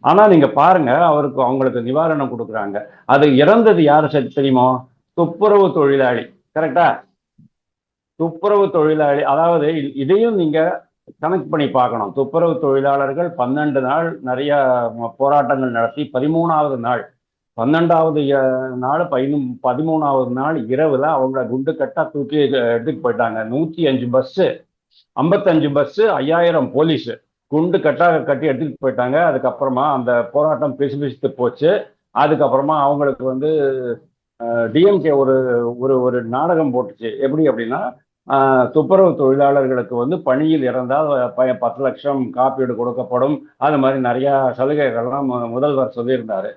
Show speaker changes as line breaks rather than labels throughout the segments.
ஆனா நீங்க பாருங்க, அவங்களுக்கு நிவாரணம் குடுக்குறாங்க. அது இறந்தது யாரு தெரியுமோ? துப்புரவு தொழிலாளி. கரெக்ட்டா? துப்புரவு தொழிலாளி அதாவது இதையும் நீங்க கணக்கு பண்ணி பார்க்கணும். துப்புரவு தொழிலாளர்கள் 12 நாள் நெறைய போராட்டங்கள் நடத்தி 13வது நாள் 12வது நாள் 13வது நாள் இரவுல அவங்கள குண்டு கட்டா தூக்கி எடுத்துட்டு போயிட்டாங்க. 105 பஸ்ஸு, 55 பஸ்ஸு, 5000 போலீஸ் குண்டு கட்டா கட்டி எடுத்துட்டு போயிட்டாங்க. அதுக்கப்புறமா அந்த போராட்டம் பிசுபிசுத்து போச்சு. அதுக்கப்புறமா அவங்களுக்கு வந்து டிஎம்கே ஒரு ஒரு ஒரு நாடகம் போட்டுச்சு. எப்படி அப்படின்னா, துப்புரவு தொழிலாளர்களுக்கு வந்து பணியில் இறந்தால் 10 லட்சம் காப்பீடு கொடுக்கப்படும். அது மாதிரி நிறைய சலுகைகள்லாம் முதல்வர் சொல்லியிருந்தாரு.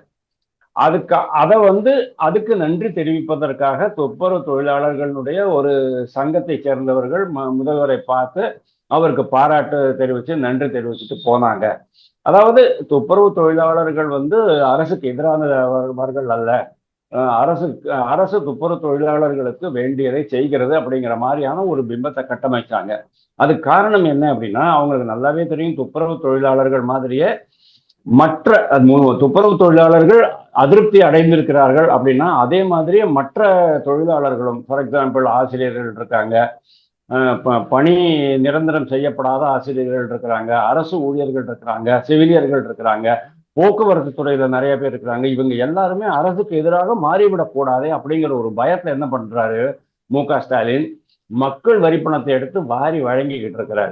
அத வந்து அதுக்கு நன்றி தெரிவிப்பதற்காக துப்புரவு தொழிலாளர்களுடைய ஒரு சங்கத்தை சேர்ந்தவர்கள் முதல்வரை பார்த்து அவருக்கு பாராட்டு தெரிவிச்சு நன்றி தெரிவிச்சுட்டு போனாங்க. அதாவது துப்புரவு தொழிலாளர்கள் வந்து அரசுக்கு எதிரானவர்கள் அல்ல. அரசு அரசு துப்புரவு தொழிலாளர்களுக்கு வேண்டியதை செய்கிறது அப்படிங்கிற மாதிரியான ஒரு பிம்பத்தை கட்டமைச்சாங்க. அதுக்கு காரணம் என்ன அப்படின்னா, அவங்களுக்கு நல்லாவே தெரியும் துப்புரவு தொழிலாளர்கள் மாதிரியே மற்ற துப்புரவு தொழிலாளர்கள் அதிருப்தி அடைந்திருக்கிறார்கள் அப்படின்னா, அதே மாதிரியே மற்ற தொழிலாளர்களும் ஃபார் எக்ஸாம்பிள் ஆசிரியர்கள் இருக்காங்க, பணி நிரந்தரம் செய்யப்படாத ஆசிரியர்கள் இருக்கிறாங்க, அரசு ஊழியர்கள் இருக்கிறாங்க, செவிலியர்கள் இருக்கிறாங்க, போக்குவரத்து துறையில நிறைய பேர் இருக்கிறாங்க. இவங்க எல்லாருமே அரசுக்கு எதிராக மாறிவிடக் கூடாதே அப்படிங்கிற ஒரு பயத்துல என்ன பண்றாரு மு க ஸ்டாலின், மக்கள் வரிப்பணத்தை எடுத்து வாரி வழங்கிக்கிட்டு இருக்கிறாரு.